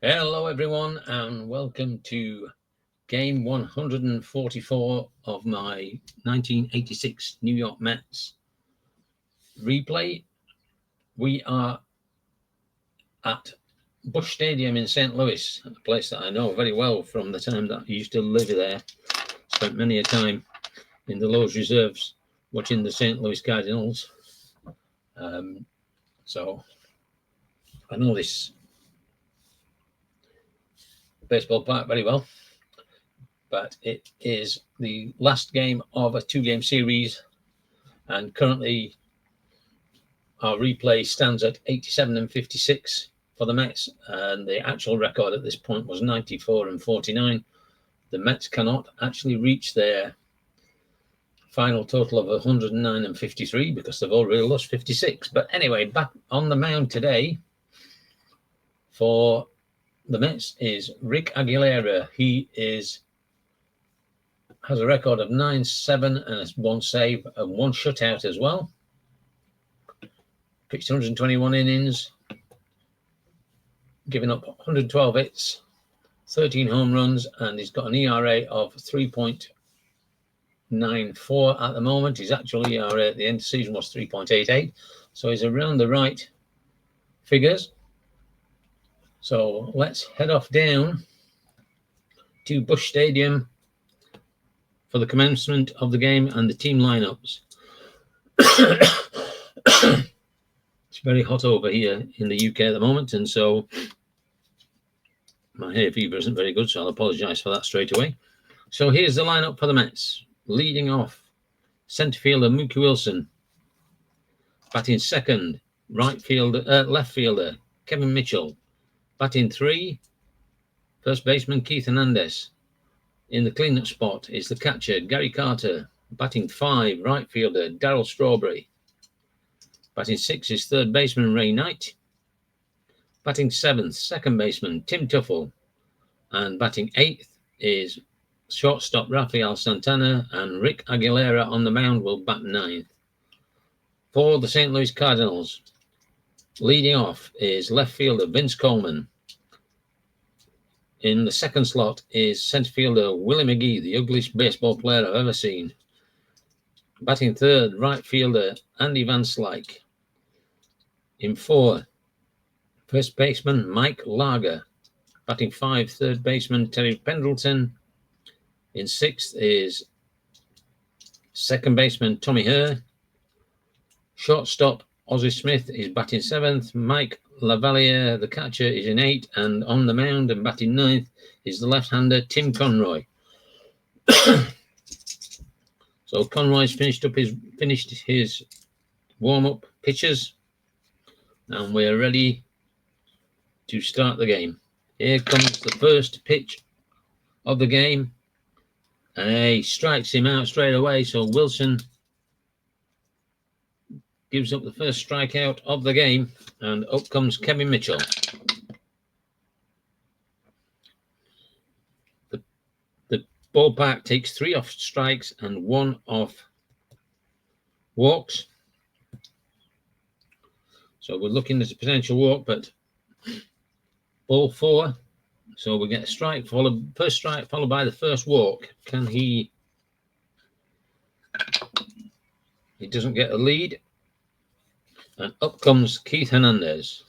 Hello, everyone, and welcome to game 144 of my 1986 New York Mets replay. We are at Busch Stadium in St. Louis, a place that I know very well from the time that I used to live there. Spent many a time in the Lowe's Reserves watching the St. Louis Cardinals. So I know this baseball park very well. But it is the last game of a two-game series, and currently our replay stands at 87 and 56 for the Mets, and the actual record at this point was 94 and 49. The Mets cannot actually reach their final total of 109 and 53 because they've already lost 56. But anyway, back on the mound today for the Mets is Rick Aguilera. He has a record of 9-7 and has one save and one shutout as well. Pitched 121 innings, giving up 112 hits, 13 home runs, and he's got an ERA of 3.94 at the moment. His actual ERA at the end of the season was 3.88, so he's around the right figures. So let's head off down to Busch Stadium for the commencement of the game and the team lineups. It's very hot over here in the UK at the moment, and so my hay fever isn't very good, so I'll apologise for that straight away. So here's the lineup for the Mets. Leading off, centre fielder Mookie Wilson. Batting second, left fielder Kevin Mitchell. Batting three, first baseman Keith Hernandez. In the cleanup spot is the catcher Gary Carter. Batting five, right fielder Darryl Strawberry. Batting six is third baseman Ray Knight. Batting seventh, second baseman Tim Tuffle. And batting eighth is shortstop Rafael Santana, and Rick Aguilera on the mound will bat ninth. For the St. Louis Cardinals, leading off is left fielder Vince Coleman. In the second slot is centre fielder Willie McGee, the ugliest baseball player I've ever seen. Batting third, right fielder Andy Van Slyke. In four, first baseman Mike Lager. Batting five, third baseman Terry Pendleton. In sixth is second baseman Tommy Herr. Shortstop Ozzie Smith is batting seventh. Mike Lavalier, the catcher, is in eight, and on the mound and batting ninth is the left-hander Tim Conroy. So Conroy's finished his warm-up pitches, and we're ready to start the game. Here comes the first pitch of the game, and he strikes him out straight away. So Wilson gives up the first strikeout of the game, and up comes Kevin Mitchell. The ballpark takes 3 off strikes and 1 off walks. So we're looking at a potential walk, but ball 4. So we get a strike, first strike followed by the first walk. Can he doesn't get a lead. And up comes Keith Hernandez.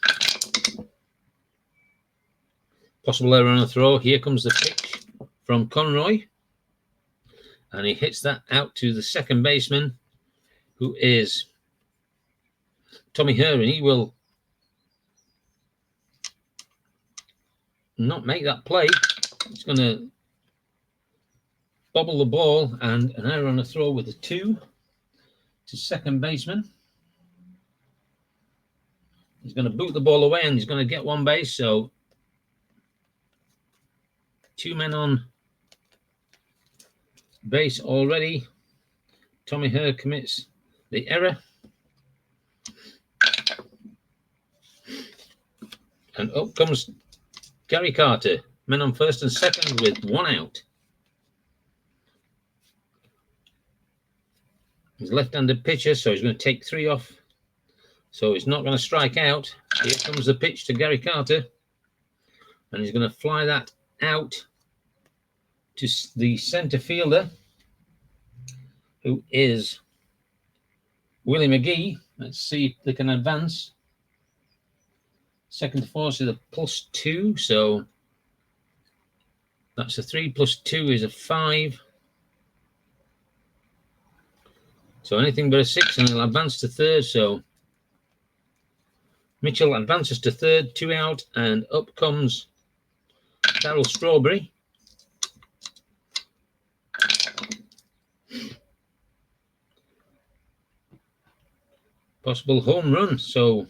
Possible error on a throw. Here comes the pitch from Conroy. And he hits that out to the second baseman, who is Tommy Herr, and he will not make that play. He's going to bobble the ball, and an error on a throw with a 2 to second baseman. He's going to boot the ball away, and he's going to get one base. So 2 men on base already. Tommy Herr commits the error. And up comes Gary Carter. Men on first and second with 1 out. He's left-handed pitcher, so he's going to take 3 off. So he's not going to strike out. Here comes the pitch to Gary Carter. And he's going to fly that out to the centre fielder, who is Willie McGee. Let's see if they can advance. Second to fourth is a +2, so that's a 3 + 2 is a 5. So anything but a 6, and he'll advance to third. So Mitchell advances to third, 2 out, and up comes Darryl Strawberry. Possible home run. So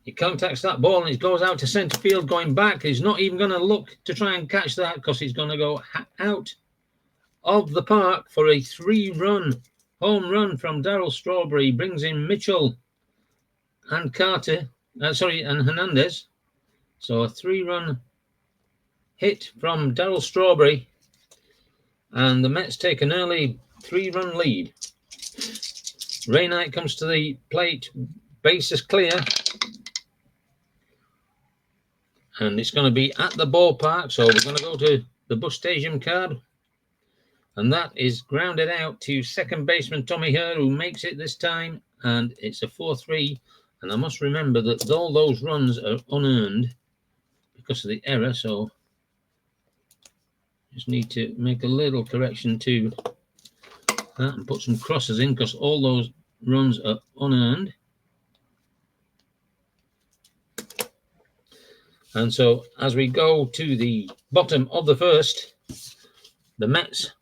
he contacts that ball and it goes out to centre field, going back. He's not even going to look to try and catch that because he's going to go out of the park for a 3-run home run from Darryl Strawberry. Brings in Mitchell and and Hernandez. So a 3-run hit from Darryl Strawberry, and the Mets take an early 3-run lead. Ray Knight comes to the plate, bases clear, and it's going to be at the ballpark. So we're going to go to the Busch Stadium card, and that is grounded out to second baseman Tommy Herr, who makes it this time, and it's a 4-3. And I must remember that all those runs are unearned because of the error, so just need to make a little correction to that and put some crosses in because all those runs are unearned. And so as we go to the bottom of the first, the Mets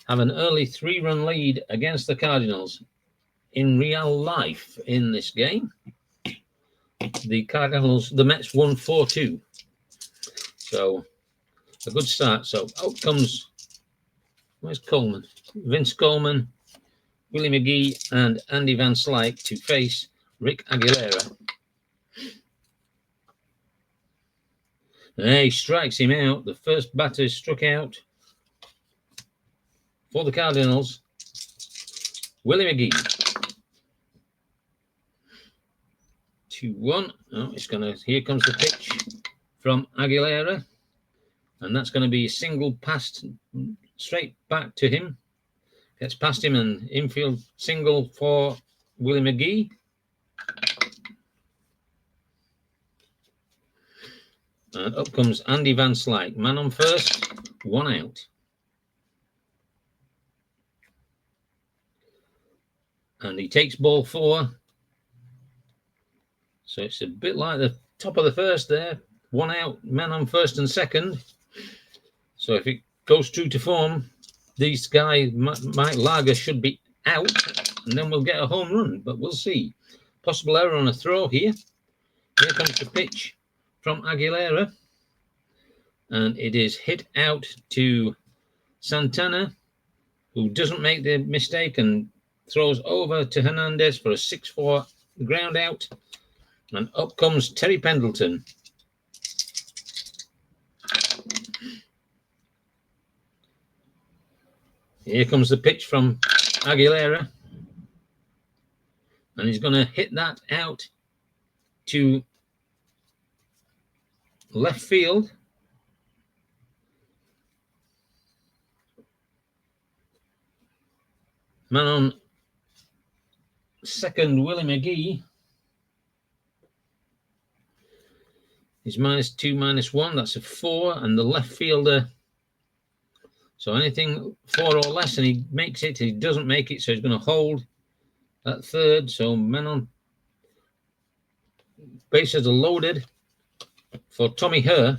have an early 3-run lead against the Cardinals. In real life in this game, the Mets won 4-2. So a good start. So out comes, where's Coleman? Vince Coleman, Willie McGee, and Andy Van Slyke to face Rick Aguilera. And he strikes him out. The first batter is struck out for the Cardinals. Willie McGee. 2-1. Oh, here comes the pitch from Aguilera. And that's going to be a single pass straight back to him. Gets past him and infield single for Willie McGee. And up comes Andy Van Slyke. Man on first, 1 out. And he takes ball 4. So it's a bit like the top of the first there. 1 out, man on first and second. So if it goes true to form, these guys, Mike Lager, should be out, and then we'll get a home run, but we'll see. Possible error on a throw here. Here comes the pitch from Aguilera, and it is hit out to Santana, who doesn't make the mistake and throws over to Hernandez for a 6-4 ground out, and up comes Terry Pendleton. Here comes the pitch from Aguilera, and he's going to hit that out to left field. Man on second, Willie McGee, is -2, -1. That's a 4, and the left fielder. So anything 4 or less, and he makes it. He doesn't make it, so he's going to hold at third. So men on bases are loaded for Tommy Herr.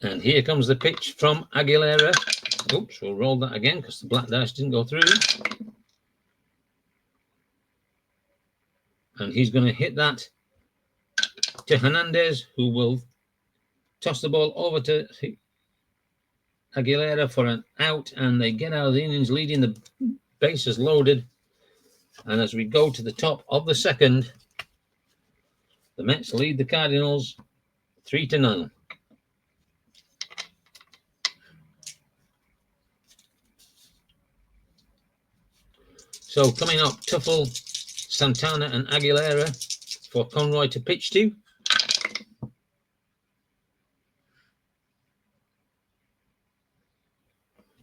And here comes the pitch from Aguilera. Oops, we'll roll that again because the black dice didn't go through. And he's going to hit that to Hernandez, who will toss the ball over to Aguilera for an out, and they get out of the innings leading, the bases loaded. And as we go to the top of the second, the Mets lead the Cardinals 3-0. So coming up, Tuffle, Santana and Aguilera for Conroy to pitch to.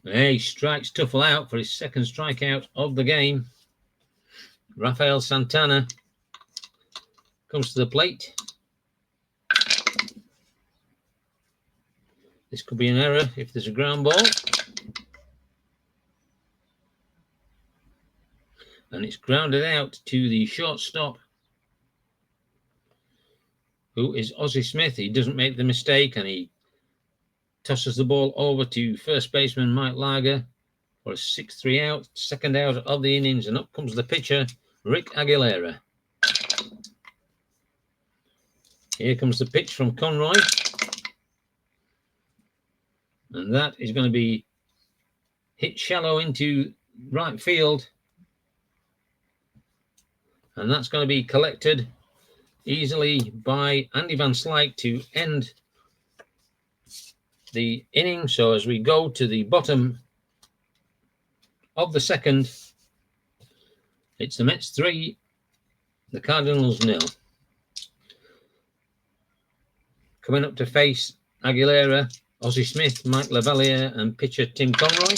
He strikes Tuffle out for his second strikeout of the game. Rafael Santana comes to the plate. This could be an error if there's a ground ball. And it's grounded out to the shortstop, who is Ozzie Smith. He doesn't make the mistake, and he tosses the ball over to first baseman Mike Lager for a 6-3 out, second out of the innings, and up comes the pitcher, Rick Aguilera. Here comes the pitch from Conroy, and that is going to be hit shallow into right field, and that's going to be collected easily by Andy Van Slyke to end the inning. So as we go to the bottom of the second, it's the Mets 3, the Cardinals 0. Coming up to face Aguilera, Ozzie Smith, Mike Lavalier, and pitcher Tim Conroy.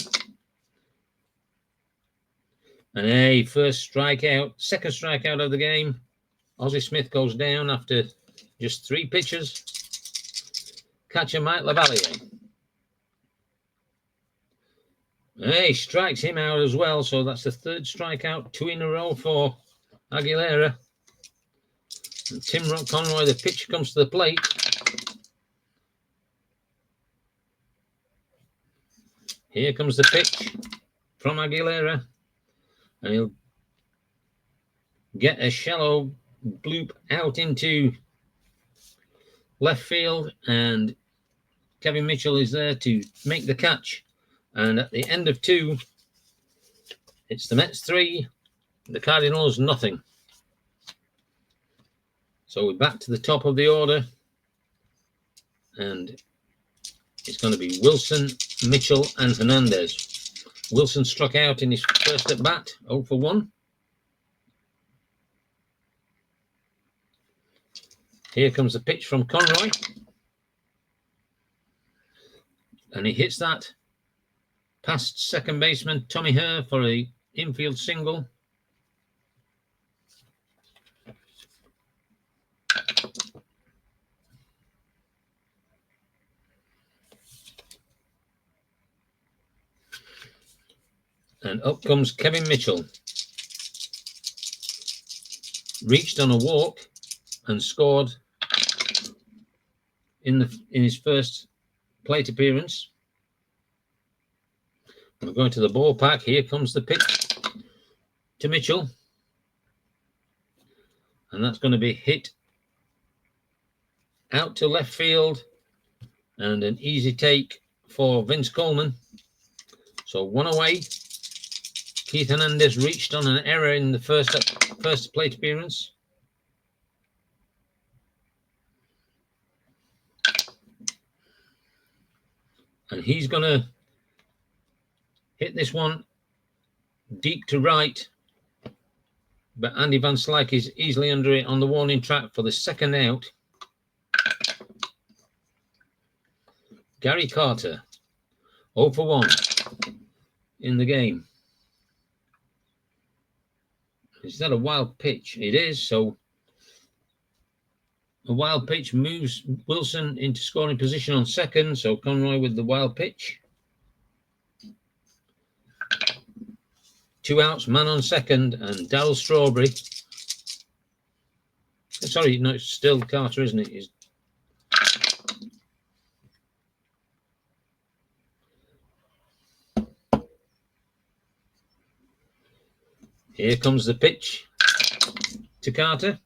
And a first strikeout, second strikeout of the game. Ozzie Smith goes down after just 3 pitches. Catcher Mike Lavalier. He strikes him out as well, so that's the 3rd strikeout, 2 in a row for Aguilera. And Tim Conroy, the pitcher, comes to the plate. Here comes the pitch from Aguilera, and he'll get a shallow bloop out into left field, and Kevin Mitchell is there to make the catch. And at the end of 2, it's the Mets 3, the Cardinals nothing. So we're back to the top of the order, and it's going to be Wilson, Mitchell, and Hernandez. Wilson struck out in his first at bat, 0 for 1. Here comes the pitch from Conroy, and he hits that past second baseman Tommy Herr for a infield single. And up comes Kevin Mitchell. Reached on a walk and scored in his first plate appearance. We're going to the ballpark. Here comes the pitch to Mitchell. And that's going to be hit out to left field. And an easy take for Vince Coleman. So 1 away. Keith Hernandez reached on an error in the first plate appearance. And he's going to hit this one deep to right. But Andy Van Slyke is easily under it on the warning track for the second out. Gary Carter, 0 for 1 in the game. Is that a wild pitch? It is. So a wild pitch moves Wilson into scoring position on second. So Conroy with the wild pitch. 2 outs, man on second, and Darryl Strawberry. Sorry, no, it's still Carter, isn't it? Here comes the pitch to Carter.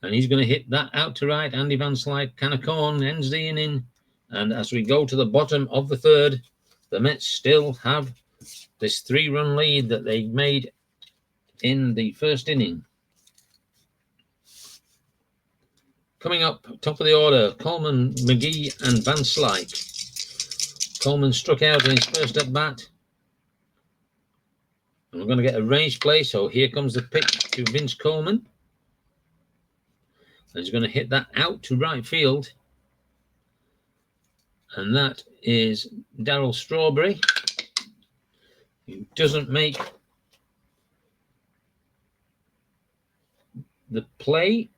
And he's going to hit that out to right. Andy Van Slyke, can of corn, ends the inning. And as we go to the bottom of the third, the Mets still have this 3-run lead that they made in the first inning. Coming up, top of the order, Coleman, McGee and Van Slyke. Coleman struck out in his first at bat. And we're going to get a range play, so here comes the pitch to Vince Coleman. And he's going to hit that out to right field. And that is Darryl Strawberry, who doesn't make the play.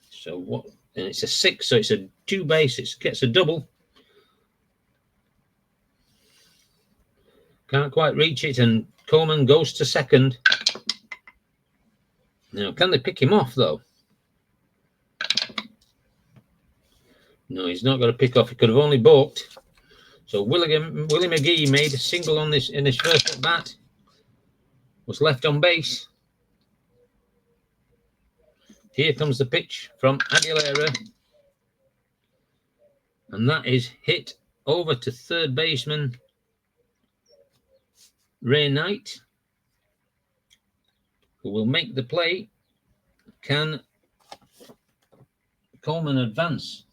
So what? And it's a 6, so it's a 2 bases. Gets a double. Can't quite reach it, and Coleman goes to second. Now, can they pick him off, though? No, he's not got to pick off. He could have only balked. So Willie McGee made a single on this in his first at bat. Was left on base. Here comes the pitch from Aguilera. And that is hit over to third baseman Ray Knight, who will make the play. Can Coleman advance?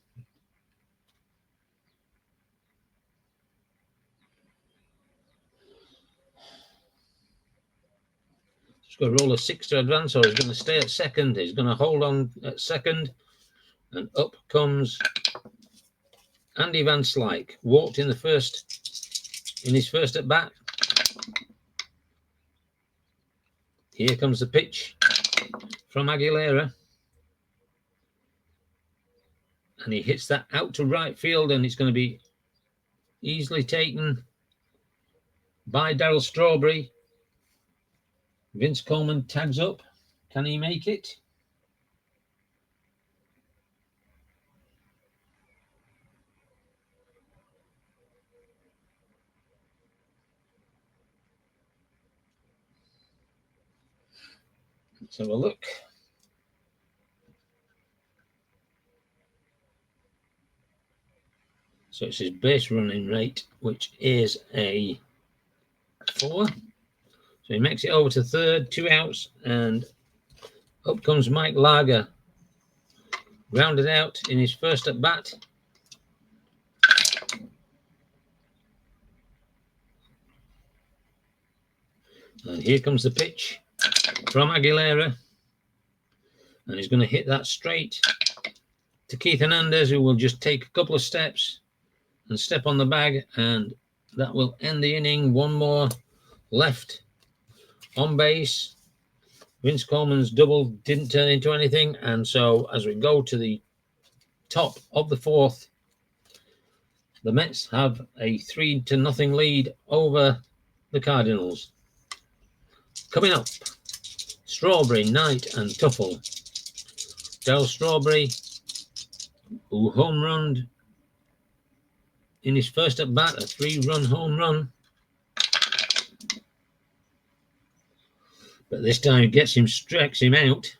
He's going to roll a 6 to advance, or he's going to stay at second. He's going to hold on at second. And up comes Andy Van Slyke. Walked in his first at bat. Here comes the pitch from Aguilera. And he hits that out to right field, and it's going to be easily taken by Darryl Strawberry. Vince Coleman tags up. Can he make it? Let's have a look. So it's his base running rate, which is a 4. So he makes it over to third, 2 outs, and up comes Mike Lager. Rounded out in his first at bat. And here comes the pitch from Aguilera. And he's going to hit that straight to Keith Hernandez, who will just take a couple of steps and step on the bag. And that will end the inning. One more left on base. Vince Coleman's double didn't turn into anything. And so as we go to the top of the 4th, the Mets have a 3-0 lead over the Cardinals. Coming up, Strawberry, Knight, and Tuffle. Darryl Strawberry, who home runned in his first at bat, a 3-run home run. But this time it strikes him out.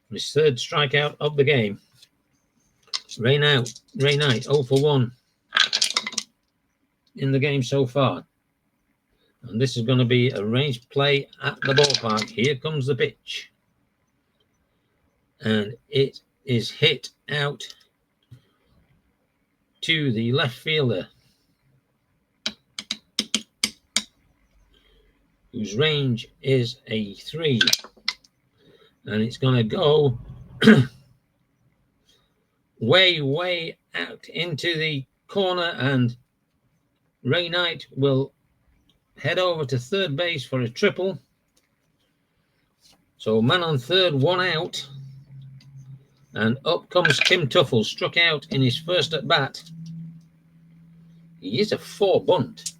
His 3rd strikeout of the game. Ray Knight, 0 for 1 in the game so far. And this is going to be a range play at the ballpark. Here comes the pitch. And it is hit out to the left fielder, whose range is a 3. And it's going to go way out into the corner, and Ray Knight will head over to third base for a triple. So man on third, 1 out. And up comes Kim Tuffle, struck out in his first at bat. He is a 4 bunt.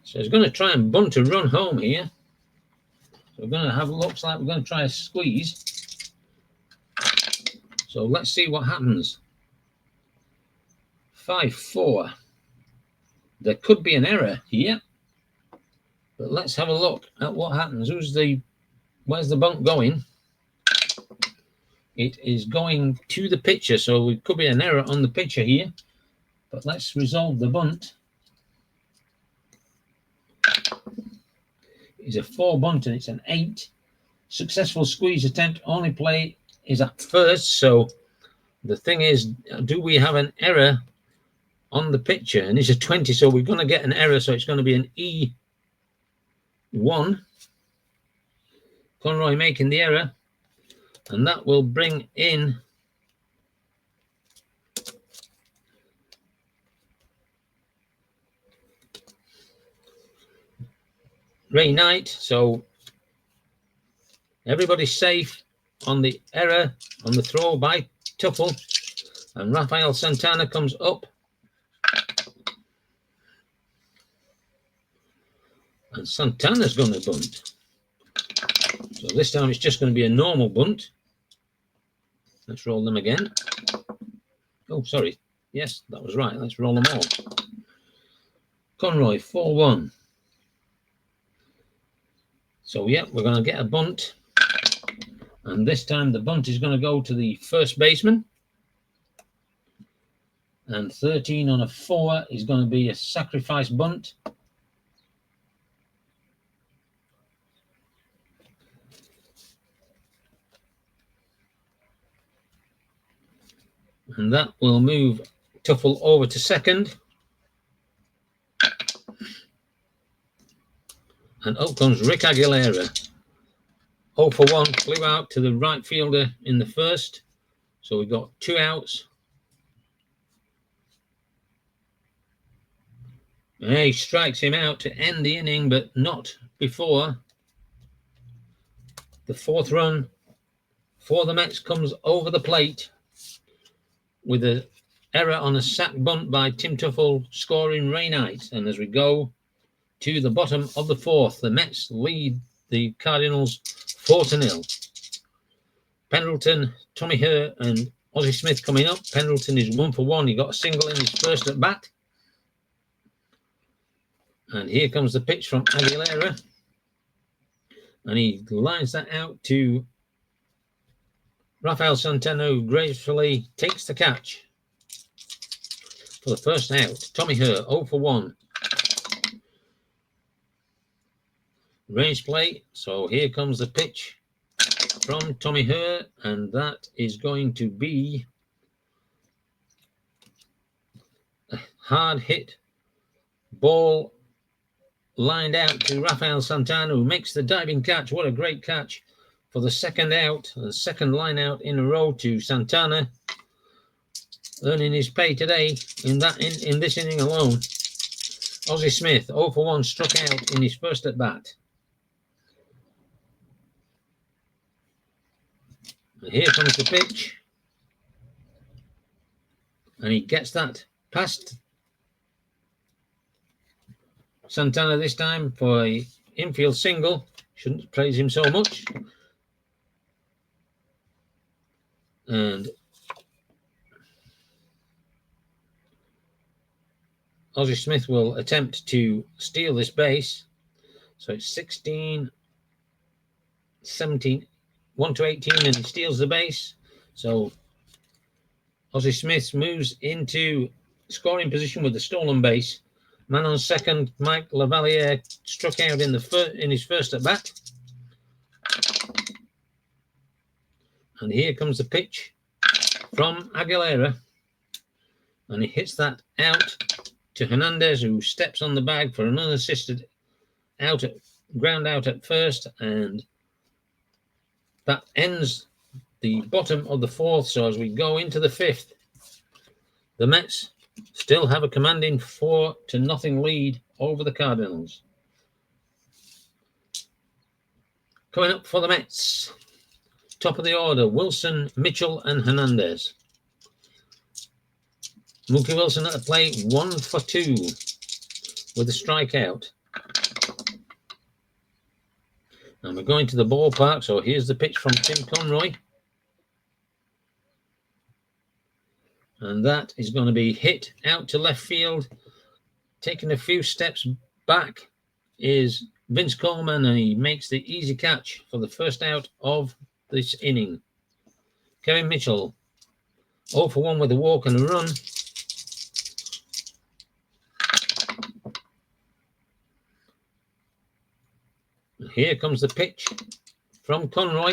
So he's going to try and bunt a run home here. So we're going to have, looks like we're going to try a squeeze. So let's see what happens. 5-4. There could be an error here. But let's have a look at what happens. Where's the bunt going? It is going to the pitcher, so it could be an error on the pitcher here. But let's resolve the bunt. is a 4 bunt and it's an 8. Successful squeeze attempt, only play is at first. So the thing is, do we have an error on the picture? And it's a 20, so we're going to get an error. So it's going to be an E1. Conroy making the error, and that will bring in Ray Knight. So everybody's safe on the error on the throw by Tuffle, and Rafael Santana comes up, and Santana's going to bunt. So this time it's just going to be a normal bunt. Let's roll them again. Oh, sorry. Yes, that was right. Let's roll them all. Conroy, 4-1. So, yeah, we're going to get a bunt. And this time the bunt is going to go to the first baseman. And 13 on a 4 is going to be a sacrifice bunt. And that will move Tuffle over to second. And up comes Rick Aguilera. 0 for 1, flew out to the right fielder in the first. So we've got 2 outs. And he strikes him out to end the inning, but not before the 4th run for the Mets comes over the plate with an error on a sac bunt by Tim Tuffle, scoring Ray Knight. And as we go to the bottom of the 4th, the Mets lead the Cardinals 4-0. Pendleton, Tommy Herr, and Ozzie Smith coming up. Pendleton is 1 for 1. He got a single in his first at bat. And here comes the pitch from Aguilera. And he lines that out to Rafael Santana, who gracefully takes the catch for the first out. Tommy Herr, 0 for 1. Range play. So here comes the pitch from Tommy Herr. And that is going to be a hard hit ball lined out to Rafael Santana, who makes the diving catch. What a great catch for the second out, the second line out in a row to Santana, earning his pay today in this inning alone. Ozzie Smith, 0 for 1, struck out in his first at bat. And here comes the pitch, and he gets that past Santana this time for a infield single. Shouldn't praise him so much. And Ozzie Smith will attempt to steal this base. So it's 16, 17, 1 to 18, and he steals the base. So Ozzie Smith moves into scoring position with the stolen base. Man on second, Mike Lavalier, struck out in his first at bat. And here comes the pitch from Aguilera. And he hits that out to Hernandez, who steps on the bag for an unassisted ground out at first. And that ends the bottom of the 4th. So as we go into the 5th, the Mets still have a commanding 4-0 lead over the Cardinals. Coming up for the Mets, top of the order, Wilson, Mitchell, and Hernandez. Mookie Wilson at the plate, 1 for 2 with a strikeout. And we're going to the ballpark, so here's the pitch from Tim Conroy. And that is going to be hit out to left field. Taking a few steps back is Vince Coleman, and he makes the easy catch for the first out of this inning. Kevin Mitchell, 0 for 1 with a walk and a run. here comes the pitch from Conroy.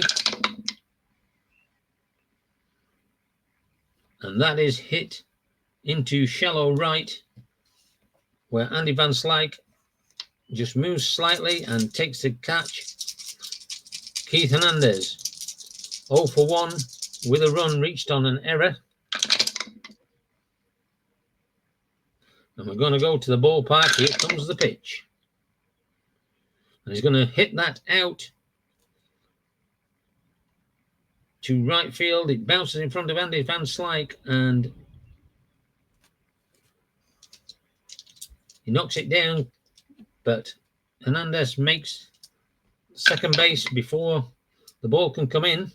And that is hit into shallow right, where Andy Van Slyke just moves slightly and takes the catch. Keith Hernandez, 0 for 1 with a run, reached on an error. And we're going to go to the ballpark. Here comes the pitch. And he's going to hit that out to right field. It bounces in front of Andy Van Slyke and he knocks it down, but Hernandez makes second base before the ball can come in.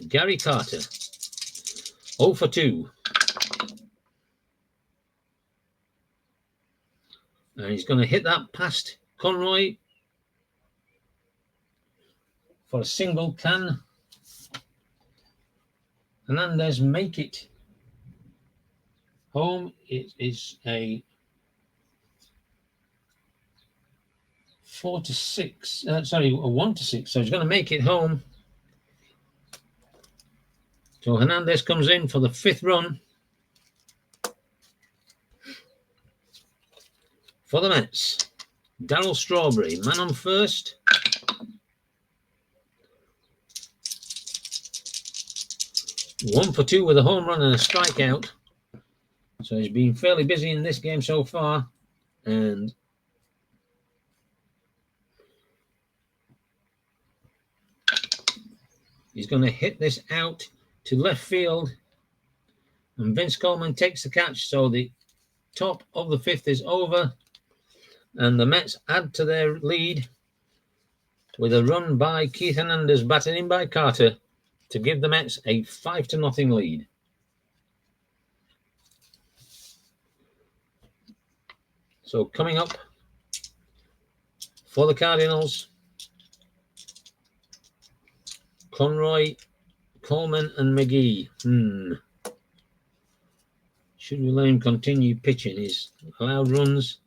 Gary Carter, 0 for 2. And he's going to hit that past Conroy for a single. Can Hernandez make it home? It is a 4 to 6. Sorry, a 1 to 6. So he's going to make it home. So Hernandez comes in for the 5th run for the Mets. Darryl Strawberry, man on first. One for 2 with a home run and a strikeout. So he's been fairly busy in this game so far. And he's going to hit this out to left field. And Vince Coleman takes the catch. So the top of the 5th is over. And the Mets add to their lead with a run by Keith Hernandez, batted in by Carter, to give the Mets a 5 to nothing lead. So coming up for the Cardinals, Conroy, Coleman, and McGee. Should we let him continue pitching? He's allowed runs.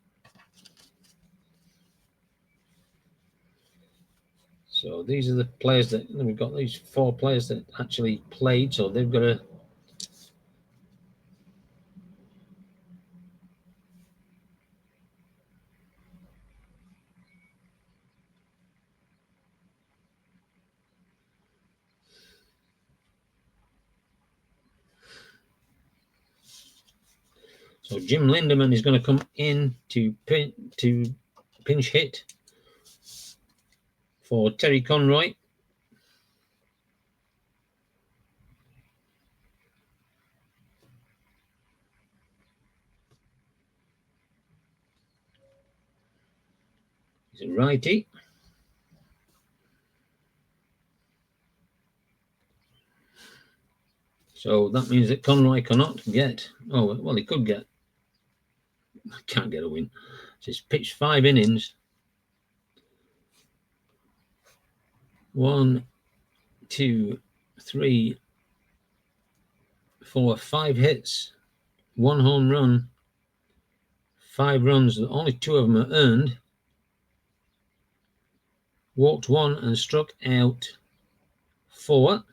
So these are the players that we've got. These 4 players that actually played. So they've got to. So Jim Lindemann is going to come in to pinch hit for Terry Conroy. He's a righty. So that means that Conroy cannot get. Oh, well, he could get. Can't get a win. So he's pitched 5 innings. 1, 2, 3, 4, 5 hits, 1 home run, 5 runs. Only 2 of them are earned. Walked 1 and struck out 4.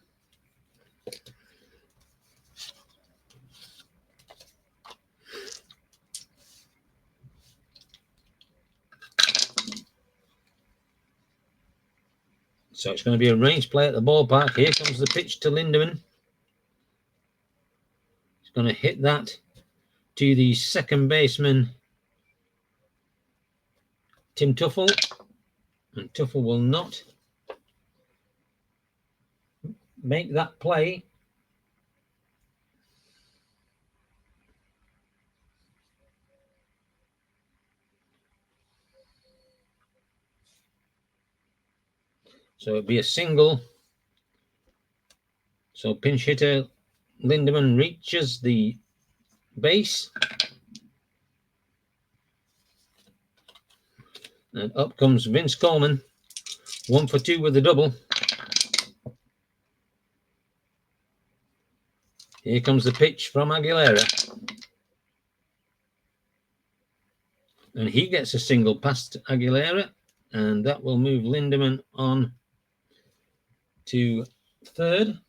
So it's going to be a range play at the ballpark. Here comes the pitch to Lindemann. He's going to hit that to the second baseman, Tim Tuffle. And Tuffle will not make that play. So it'd be a single. So pinch hitter Lindemann reaches the base. And up comes Vince Coleman. 1 for 2 with a double. Here comes the pitch from Aguilera. And he gets a single past Aguilera, and that will move Lindemann on to third.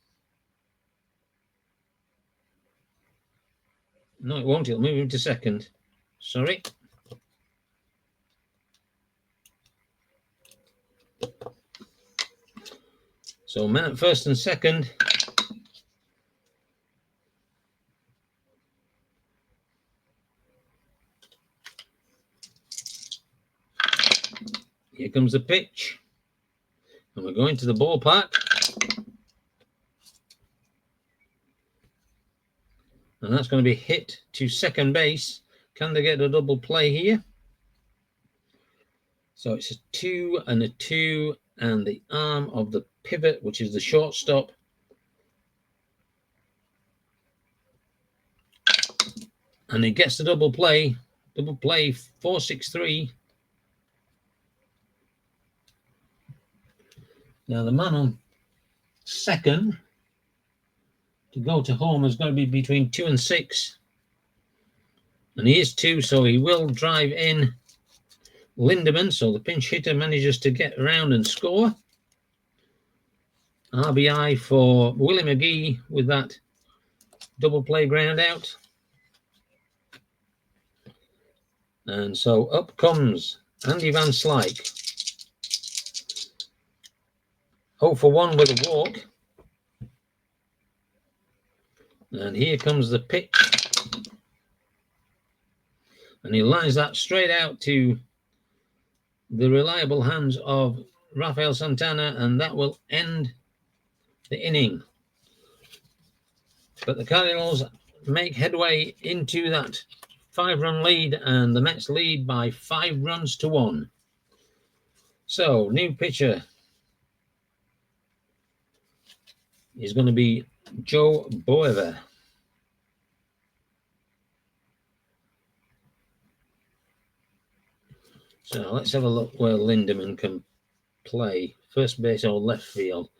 No, it won't. It'll move him to second. Sorry. So men at first and second. Here comes the pitch. And we're going to the ballpark. And that's going to be hit to second base. Can they get a double play here? So it's a 2 and a 2, and the arm of the pivot, which is the shortstop. And he gets the double play. Double play 4-6-3. Now the man on second to go to home is going to be between 2 and 6. And he is 2, so he will drive in Lindemann. So the pinch hitter manages to get around and score. RBI for Willie McGee with that double play ground out. And so up comes Andy Van Slyke. 0 for 1 with a walk. And here comes the pitch. And he lines that straight out to the reliable hands of Rafael Santana, and that will end the inning. But the Cardinals make headway into that 5-run lead, and the Mets lead by 5 runs to 1. So, new pitcher is going to be Joe Boever. So let's have a look where Lindemann can play. First base or left field.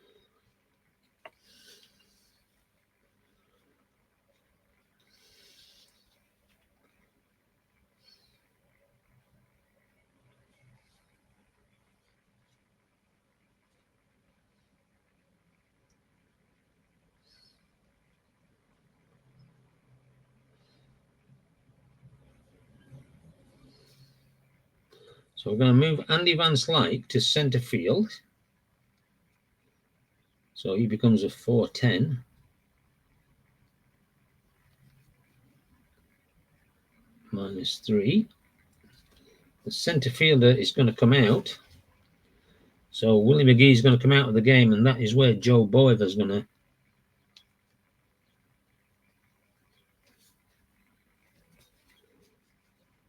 So we're going to move Andy Van Slyke to center field. So he becomes a 4-10. -3. The center fielder is going to come out. So Willie McGee is going to come out of the game, and that is where Joe Boever is going to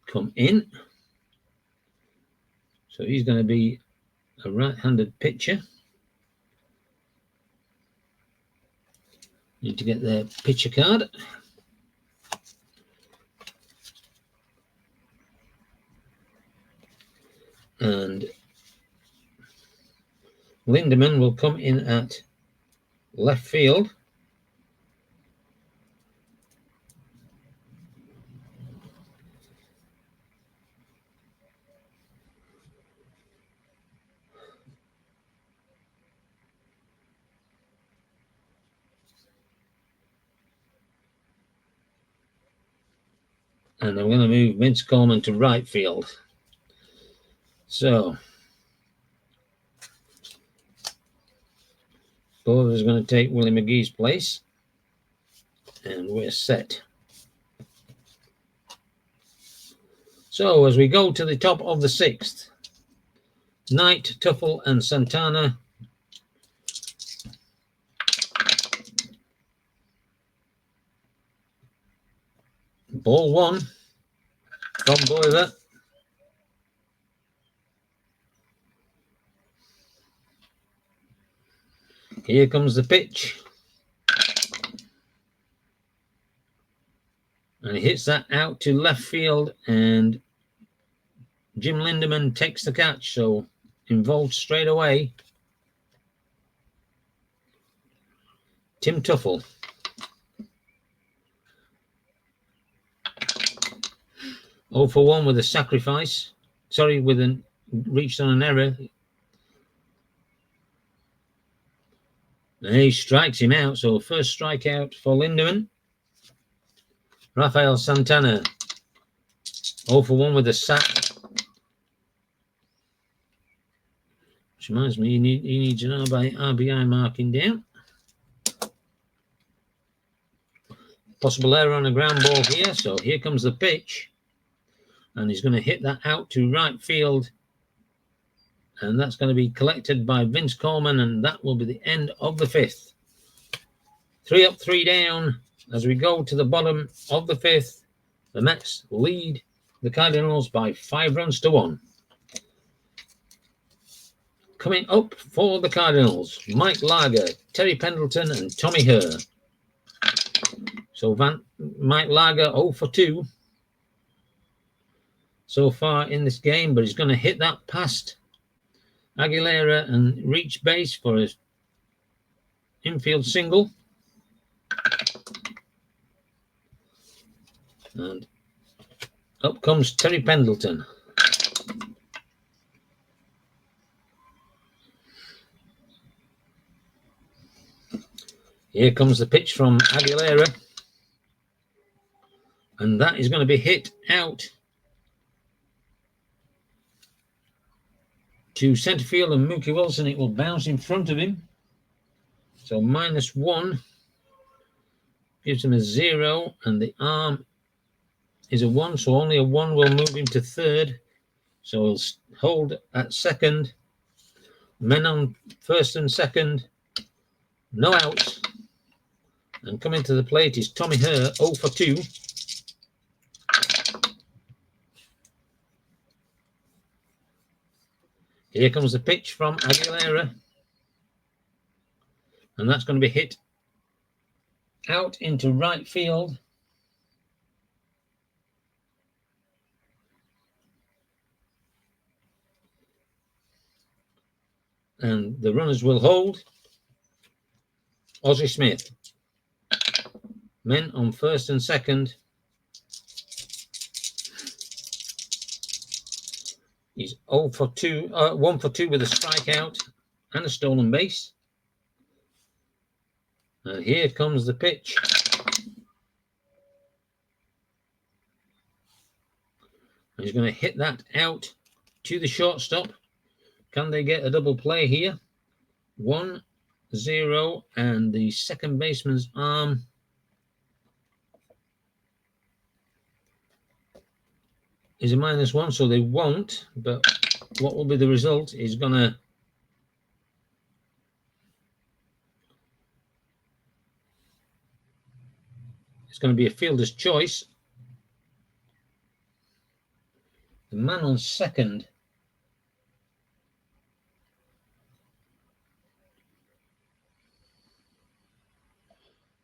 come in. So he's going to be a right-handed pitcher. Need to get their pitcher card. And Lindemann will come in at left field. And I'm going to move Vince Coleman to right field. So Boever is going to take Willie McGee's place. And we're set. So as we go to the top of the 6th, Knight, Tuffle, and Santana. Ball 1 from Boever. Here comes the pitch. And he hits that out to left field, and Jim Lindemann takes the catch, so involved straight away. Tim Tuffle. 0 for 1 with a sacrifice. Sorry, with an reached on an error. And he strikes him out. So first strikeout for Lindemann. Rafael Santana. 0 for 1 with a sack. Which reminds me, he needs an RBI marking down. Possible error on a ground ball here. So here comes the pitch. And he's going to hit that out to right field. And that's going to be collected by Vince Coleman. And that will be the end of the 5th. 3 up, 3 down. As we go to the bottom of the 5th, the Mets lead the Cardinals by 5 runs to 1. Coming up for the Cardinals, Mike Lager, Terry Pendleton, and Tommy Herr. So Mike Lager 0 for 2 so far in this game, but he's going to hit that past Aguilera and reach base for his infield single. And up comes Terry Pendleton. Here comes the pitch from Aguilera. And that is going to be hit out to centre field and Mookie Wilson. It will bounce in front of him. So -1 gives him a 0. And the arm is a 1. So only a 1 will move him to third. So he'll hold at second. Men on first and second. No outs. And coming to the plate is Tommy Herr, 0 for 2. Here comes the pitch from Aguilera. And that's going to be hit out into right field. And the runners will hold. Ozzie Smith. Men on first and second. He's 0 for 2, 1 for 2 with a strikeout and a stolen base. And here comes the pitch. And he's going to hit that out to the shortstop. Can they get a double play here? 1-0, and the second baseman's arm is a -1, so they won't. But what will be the result is it's going to be a fielder's choice. The man on second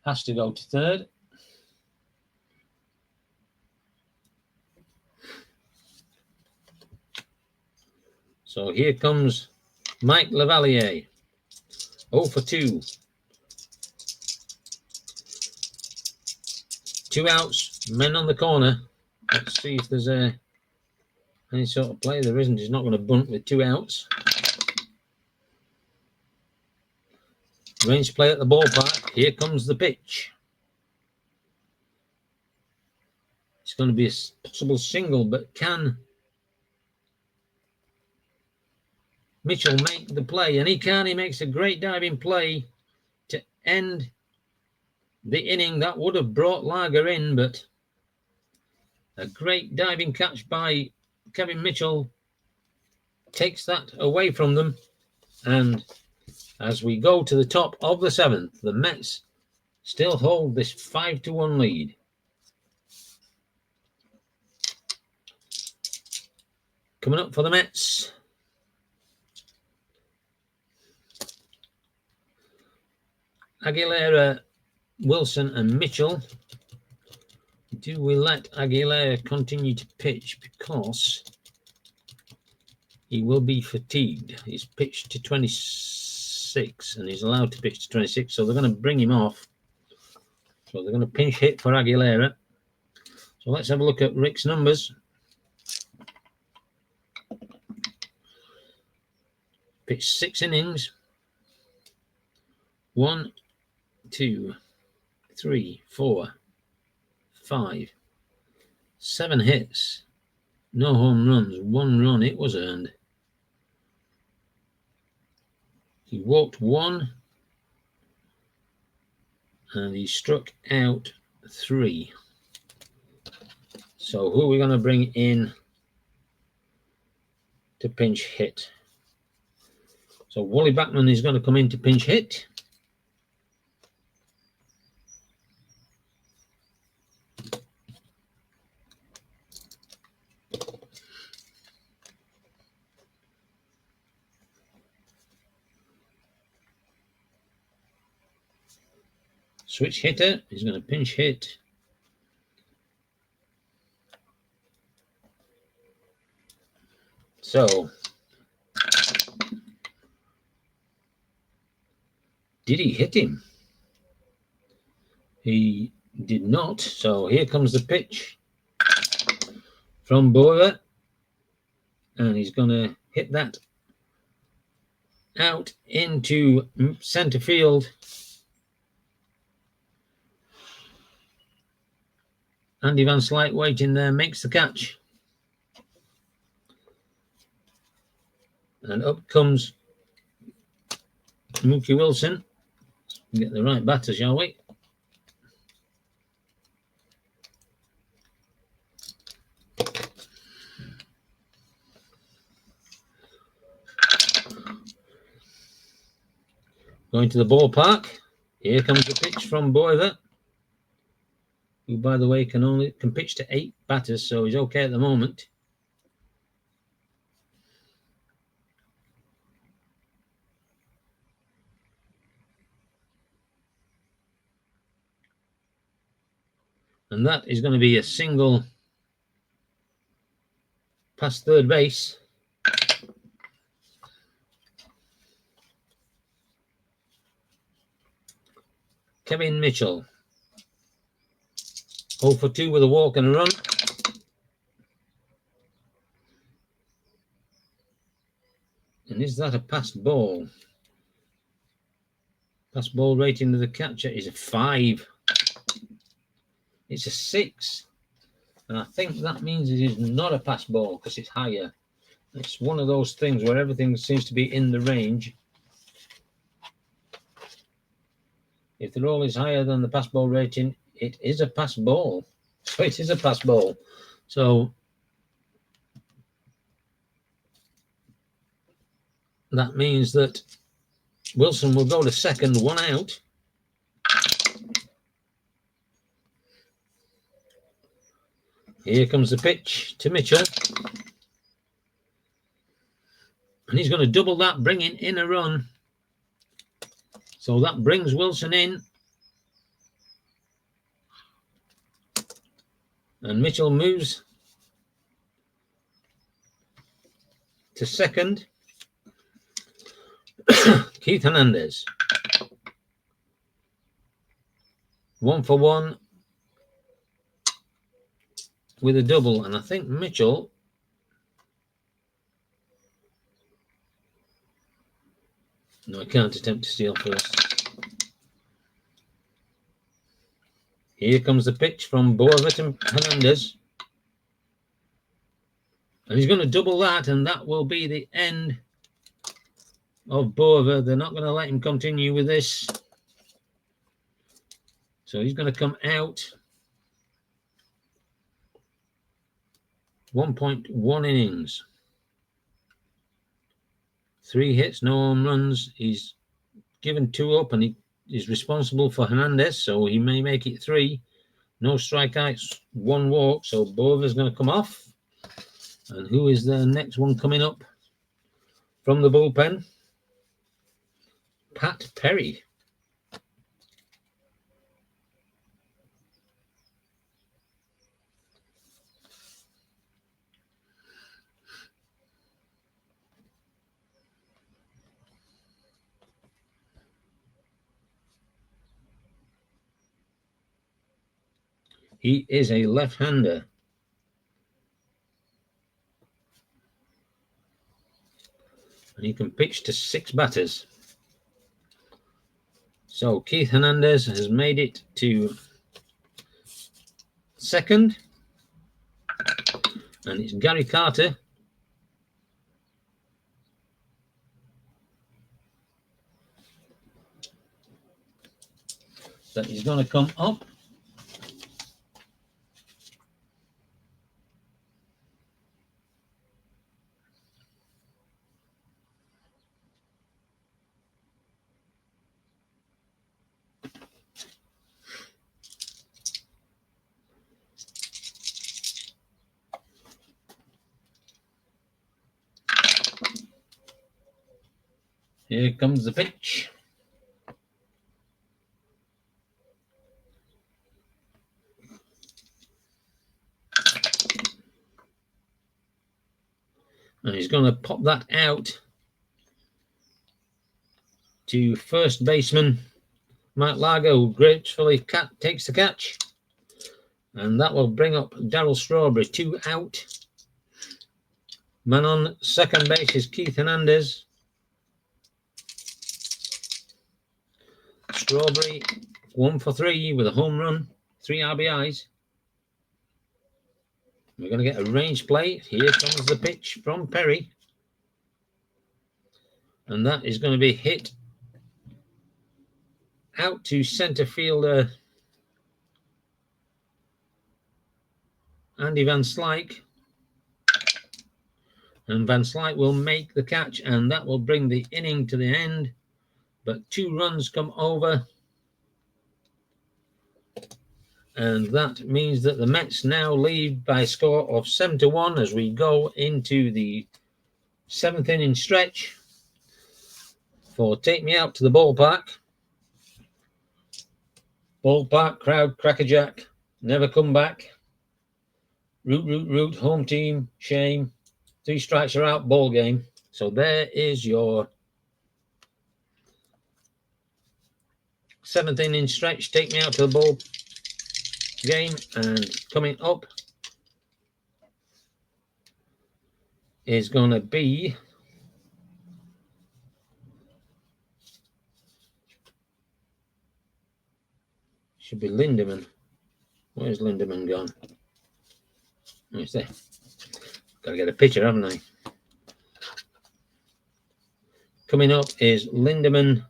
has to go to third. So here comes Mike Lavalier, 0 for 2. 2 outs, men on the corner. Let's see if there's any sort of play. There isn't. He's not going to bunt with 2 outs. Range play at the ballpark. Here comes the pitch. It's going to be a possible single, but can Mitchell make the play? And he can. He makes a great diving play to end the inning. That would have brought Lager in, but a great diving catch by Kevin Mitchell takes that away from them. And as we go to the top of the 7th, the Mets still hold this 5-1 lead. Coming up for the Mets, Aguilera, Wilson, and Mitchell. Do we let Aguilera continue to pitch? Because he will be fatigued. He's pitched to 26 and he's allowed to pitch to 26. So they're going to bring him off. So they're going to pinch hit for Aguilera. So let's have a look at Rick's numbers. Pitched 6 innings. 1, 2, 3, 4, 5, 7 hits. No home runs. 1 run. It was earned. He walked 1. And he struck out 3. So who are we going to bring in to pinch hit? So Wally Backman is going to come in to pinch hit. Switch hitter is going to pinch hit. So, did he hit him? He did not. So here comes the pitch from Boyer. And he's going to hit that out into center field. Andy Van Slyke waiting there, makes the catch. And up comes Mookie Wilson. Get the right batter, shall we? Going to the ballpark. Here comes the pitch from Boyer, who, by the way, can pitch to 8 batters, so he's okay at the moment. And that is going to be a single past third base. Kevin Mitchell. 0 for 2 with a walk and a run. And is that a passed ball? Passed ball rating of the catcher is a 5. It's a 6. And I think that means it is not a pass ball because it's higher. It's one of those things where everything seems to be in the range. If the roll is higher than the pass ball rating, it is a pass ball. So it is a pass ball. So that means that Wilson will go to second, 1 out. Here comes the pitch to Mitchell. And he's going to double that, bringing in a run. So that brings Wilson in. And Mitchell moves to second. Keith Hernandez. 1 for 1 with a double. And I think Mitchell no, I can't attempt to steal first. Here comes the pitch from Boervat and Hernandez. And he's going to double that, and that will be the end of Boervat. They're not going to let him continue with this. So he's going to come out. 1.1 innings. 3 hits, no home runs. He's given 2 up, and he is responsible for Hernandez, so he may make it 3. No strikeouts, 1 walk, so Boervat's going to come off. And who is the next one coming up from the bullpen? Pat Perry. He is a left-hander. and he can pitch to 6 batters. So Keith Hernandez has made it to second, and it's Gary Carter that is going to come up. Here comes the pitch. And he's going to pop that out to first baseman Mike Largo, who gracefully takes the catch. And that will bring up Darryl Strawberry, 2 out. Man on second base is Keith Hernandez. Strawberry 1 for 3 with a home run, 3 RBIs. We're going to get a range play. Here comes the pitch from Perry. And that is going to be hit out to center fielder Andy Van Slyke. And Van Slyke will make the catch, and that will bring the inning to the end. But 2 runs come over. And that means that the Mets now lead by a score of 7-1 as we go into the 7th inning stretch for Take Me Out to the Ballpark. Ballpark crowd, crackerjack, never come back. Root, root, root, home team, shame. 3 strikes are out, ball game. So there is your 7th inning stretch. Take Me Out to the ball game, and coming up is going to be should be Lindemann. Where's Lindemann gone? Where's there? Got to get a picture, haven't I? Coming up is Lindemann,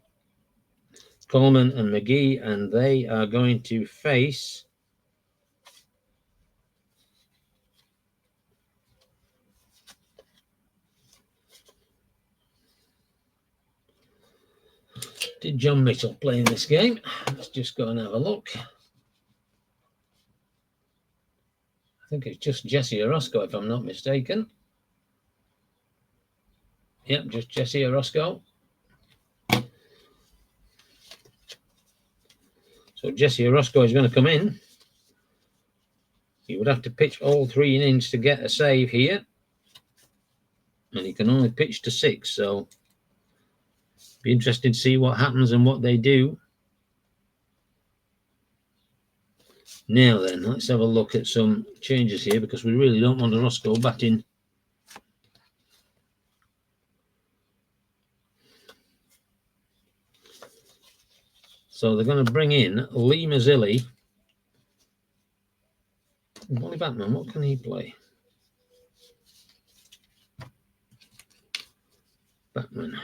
Coleman, and McGee, and they are going to face Did John Mitchell play in this game? Let's just go and have a look. I think it's just Jesse Orozco, if I'm not mistaken. Yep, just Jesse Orozco. So Jesse Orozco is going to come in. He would have to pitch all 3 innings to get a save here. And he can only pitch to 6, so be interesting to see what happens and what they do. Now then, let's have a look at some changes here, because we really don't want Orozco batting. So they're going to bring in Lee Mazzilli. Wally Batman, what can he play? Batman.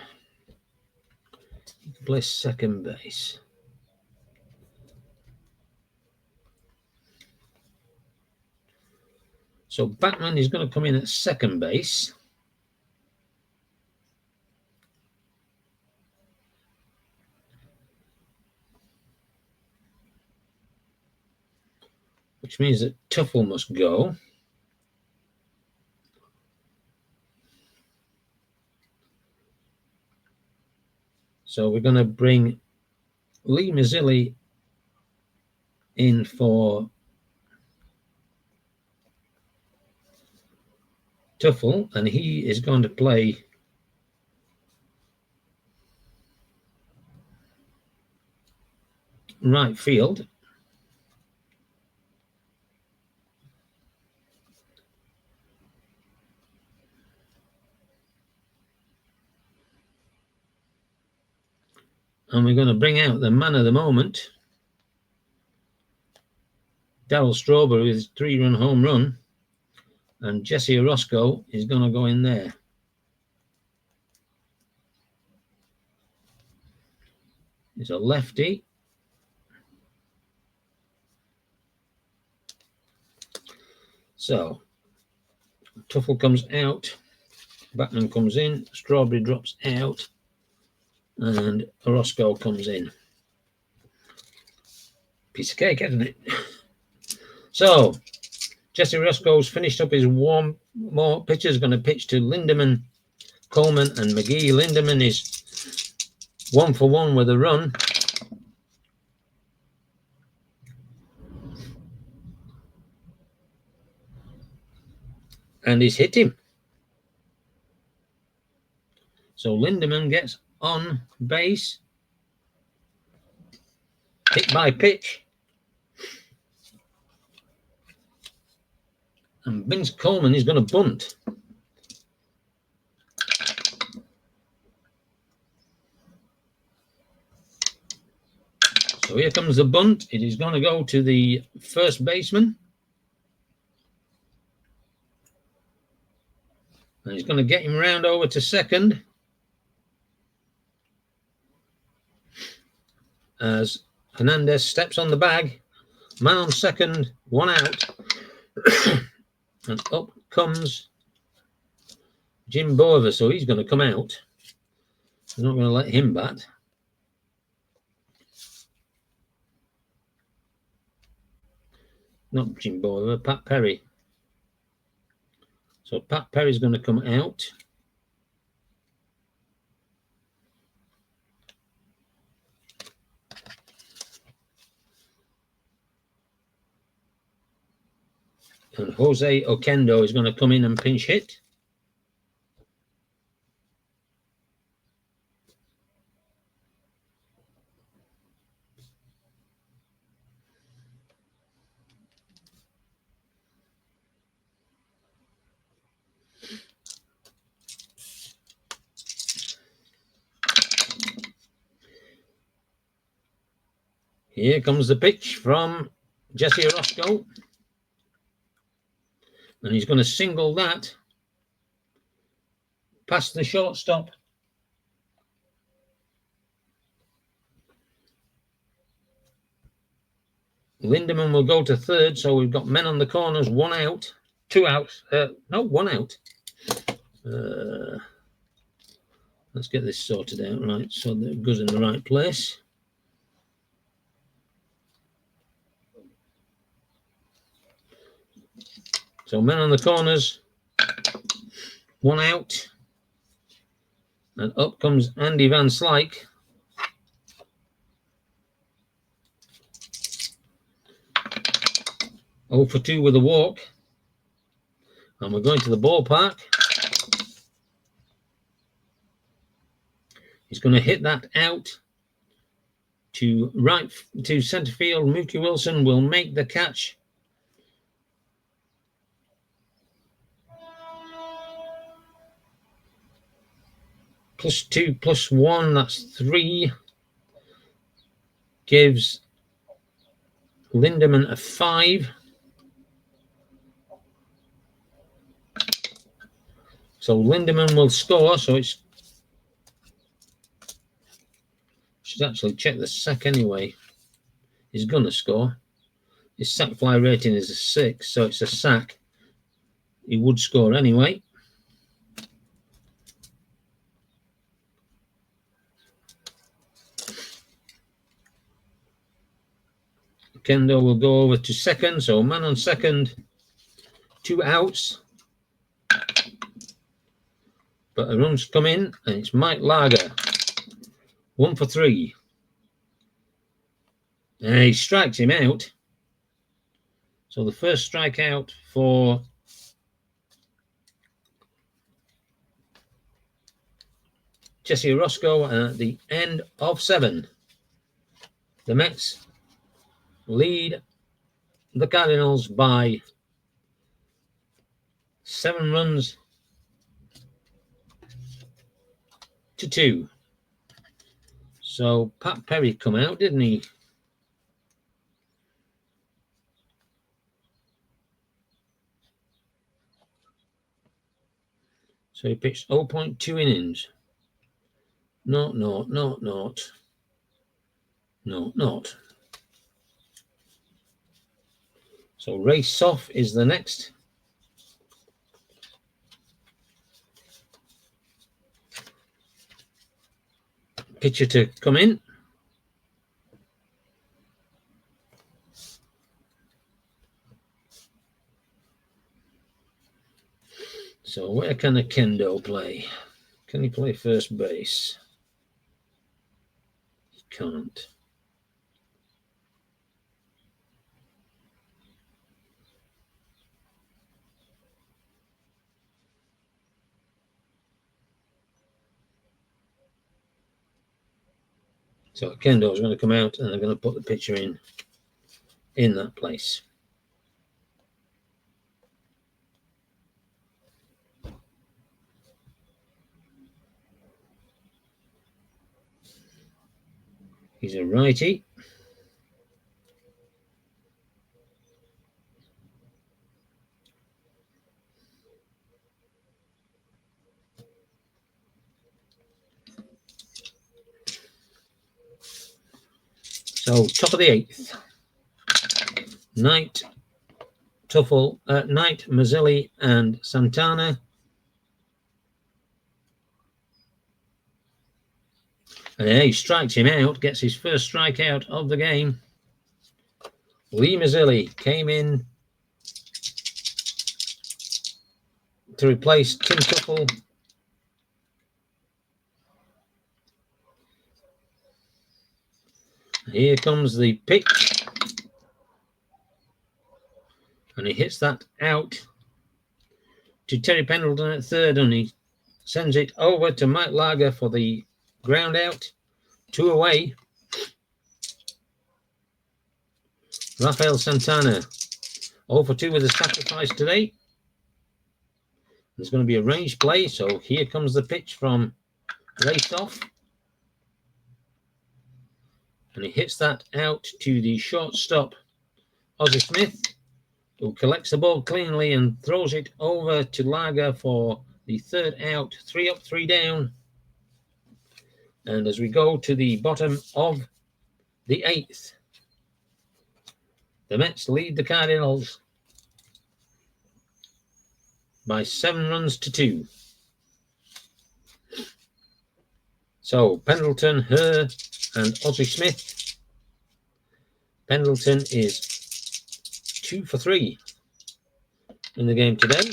He can play second base. So Batman is going to come in at second base. Which means that Tuffle must go. So we're going to bring Lee Mazzilli in for Tuffle, and he is going to play right field. And we're going to bring out the man of the moment, Darryl Strawberry, with his 3-run home run. And Jesse Orozco is going to go in there. He's a lefty. So, Tuffle comes out. Batman comes in. Strawberry drops out. And Orozco comes in. Piece of cake, isn't it? So, Jesse Orozco's finished up his warm. More pitchers going to pitch to Lindemann, Coleman, and McGee. Lindemann is 1 for 1 with a run. And he's hit him. So Lindemann gets on base. Hit by pitch. And Vince Coleman is going to bunt. So here comes the bunt. It is going to go to the first baseman. And he's going to get him round over to second. As Hernandez steps on the bag. Man on second, 1 out. And up comes Jim Bover. So he's going to come out. They're not going to let him bat. Not Jim Bover, Pat Perry. So Pat Perry's going to come out. And Jose Oquendo is going to come in and pinch hit. Here comes the pitch from Jesse Orozco. And he's going to single that past the shortstop. Lindemann will go to third, so we've got men on the corners, 1 out, 2 outs. No, 1 out. Let's get this sorted out right so that it goes in the right place. So men on the corners, 1 out. And up comes Andy Van Slyke. Oh for 2 with a walk. And we're going to the ballpark. He's going to hit that out to centre field. Mookie Wilson will make the catch. +2, +1, that's 3. Gives Lindemann a 5. So Lindemann will score. So it's should actually check the sack anyway. He's going to score. His sack fly rating is a 6, so it's a sack. He would score anyway. Kendo will go over to second, so man on second, 2 outs. But a run's come in, and it's Mike Lager, 1 for 3. And he strikes him out. So the first strikeout for Jesse Orozco, and at the end of 7, the Mets lead the Cardinals by 7 runs to 2. So Pat Perry come out, didn't he? So he pitched 0.2 innings. Not. So Ray Soff is the next. Pitcher to come in. So where can a Kendo play? Can he play first base? He can't. So Kendo is going to come out and they're going to put the pitcher in that place. He's a righty. So top of the 8th. Knight, Mazzilli, and Santana. And he strikes him out, gets his first strikeout of the game. Lee Mazzilli came in to replace Tim Tuffle. Here comes the pitch. And he hits that out to Terry Pendleton at third, and he sends it over to Mike Lager for the ground out. 2 away. Rafael Santana 0 for 2 with a sacrifice today. There's going to be a range play, so here comes the pitch from Race Off. And he hits that out to the shortstop, Ozzie Smith, who collects the ball cleanly and throws it over to Lager for the third out. 3 up, 3 down. And as we go to the bottom of the 8th, the Mets lead the Cardinals by 7 runs to 2. So Pendleton, Herr, and Ozzie Smith. Pendleton is 2 for 3 in the game today.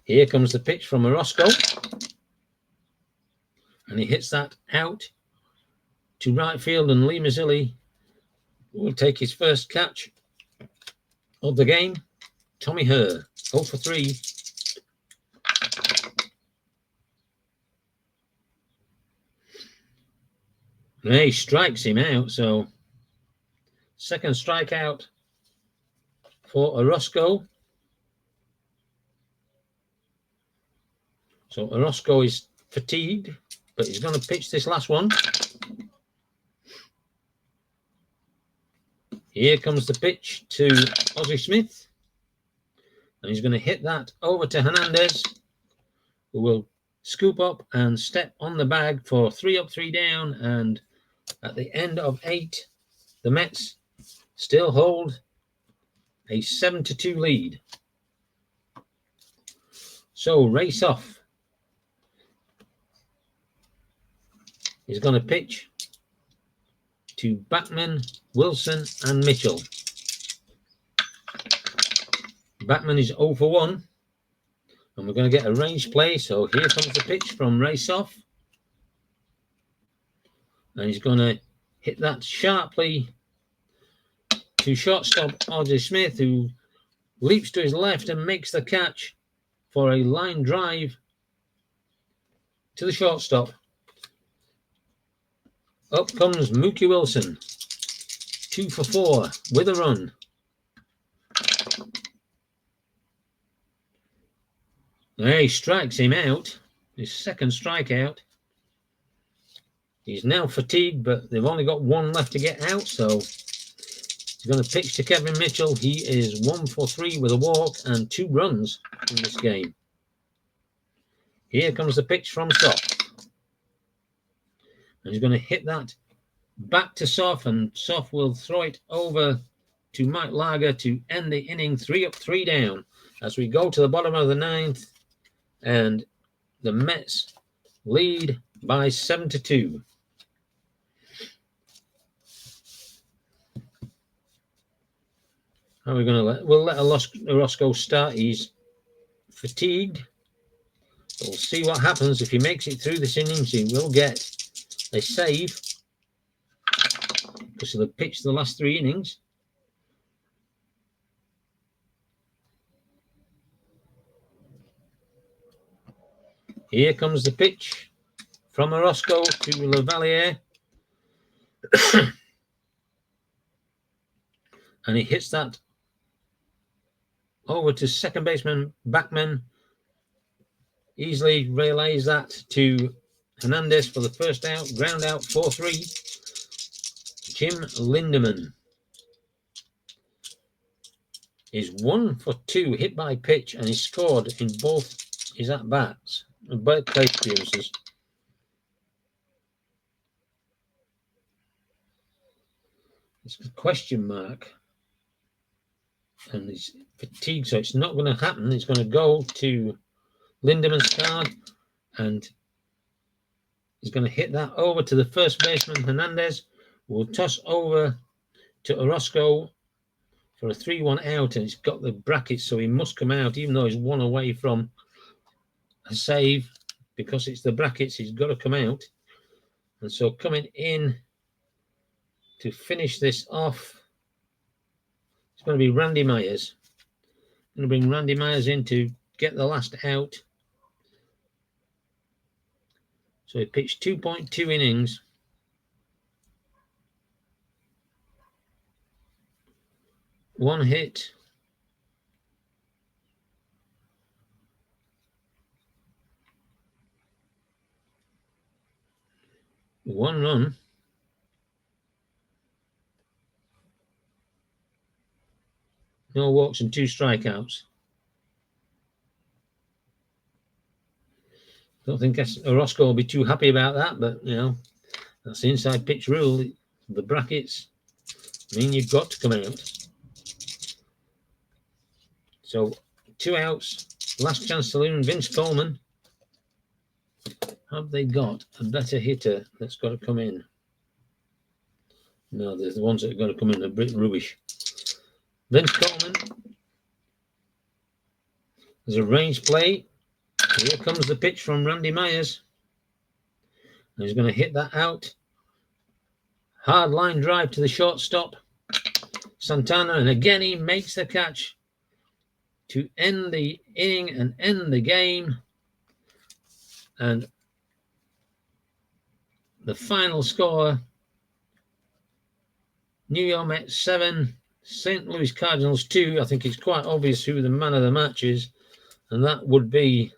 Here comes the pitch from Orozco. And he hits that out to right field, and Lee Mazzilli will take his first catch of the game. Tommy Herr, 0 for 3. And he strikes him out, so second strikeout for Orozco. So Orozco is fatigued, but he's going to pitch this last one. Here comes the pitch to Ozzie Smith. And he's going to hit that over to Hernandez, who will scoop up and step on the bag for 3 up, 3 down. And at the end of 8, the Mets still hold a 7-2 lead. So Race Off is going to pitch to Batman, Wilson, and Mitchell. Batman is 0 for 1. And we're going to get a range play. So here comes the pitch from Race Off. And he's going to hit that sharply to shortstop Ozzie Smith, who leaps to his left and makes the catch for a line drive to the shortstop. Up comes Mookie Wilson, 2 for 4 with a run. He strikes him out. His second strikeout. He's now fatigued, but they've only got one left to get out, so he's going to pitch to Kevin Mitchell. He is 1 for 3 with a walk and 2 runs in this game. Here comes the pitch from Soft. And he's going to hit that back to Soft, and Soft will throw it over to Mike Lager to end the inning. 3 up, 3 down as we go to the bottom of the 9th, and the Mets lead by 7-2. How are we going to we'll let Orozco start. He's fatigued. We'll see what happens. If he makes it through this innings, he will get a save because he'll pitch the last 3 innings. Here comes the pitch from Orozco to Lavalier. And he hits that over to second baseman Backman. Easily relays that to Hernandez for the first out. Ground out 4-3. Jim Lindemann is 1 for 2 hit by pitch, and he scored in both his at-bats and both plate appearances. It's a question mark. And he's fatigued, so it's not going to happen. It's going to go to Lindemann's card, and he's going to hit that over to the first baseman, Hernandez. Will toss over to Orozco for a 3-1 out, and he's got the brackets, so he must come out, even though he's 1 away from a save. Because it's the brackets, he's got to come out. And so coming in to finish this off, it's going to be Randy Myers. I'm going to bring Randy Myers in to get the last out. So he pitched 2.2 innings. One hit. One run. No walks and 2 strikeouts. Don't think Orozco will be too happy about that, but, you know, that's the inside pitch rule. The brackets mean you've got to come out. So 2 outs. Last chance saloon, Vince Coleman. Have they got a better hitter that's got to come in? No, there's the ones that are going to come in a bit rubbish. Vince Coleman. There's a range play. Here comes the pitch from Randy Myers. And he's going to hit that out. Hard line drive to the shortstop, Santana, and again he makes the catch to end the inning and end the game. And the final score, New York Mets 7, St. Louis Cardinals 2. I think it's quite obvious who the man of the match is, and that would be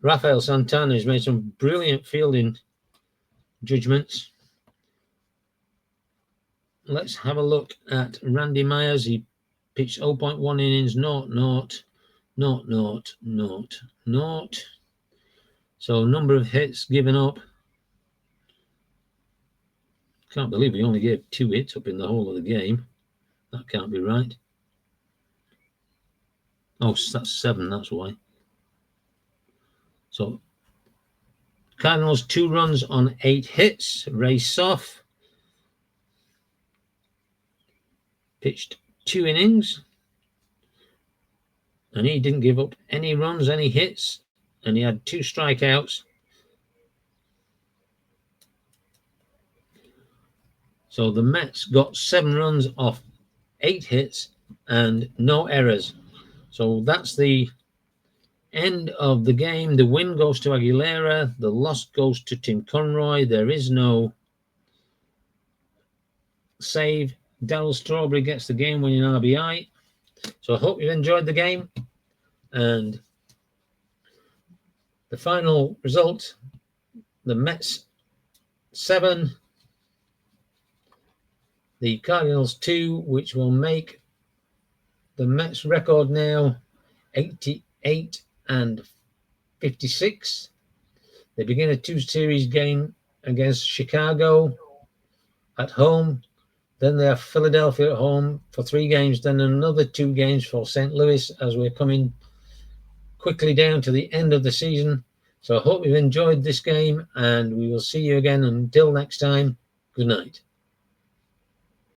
Rafael Santana. He's made some brilliant fielding judgments. Let's have a look at Randy Myers. He pitched 0.1 innings, 0. So number of hits given up. Can't believe he only gave 2 hits up in the whole of the game. That can't be right. Oh, that's 7, that's why. So Cardinals 2 runs on 8 hits. Ray Soff pitched 2 innings, and he didn't give up any runs, any hits, and he had 2 strikeouts. So the Mets got 7 runs off 8 hits and no errors. So that's the end of the game. The win goes to Aguilera. The loss goes to Tim Conroy. There is no save. Darryl Strawberry gets the game-winning RBI. So I hope you enjoyed the game. And The final result, the Mets 7, the Cardinals 2, which will make the Mets record now 88 and 56. They begin a 2-series game against Chicago at home. Then they have Philadelphia at home for 3 games. Then another 2 games for St. Louis as we're coming quickly down to the end of the season. So I hope you've enjoyed this game, and we will see you again. Until next time, good night.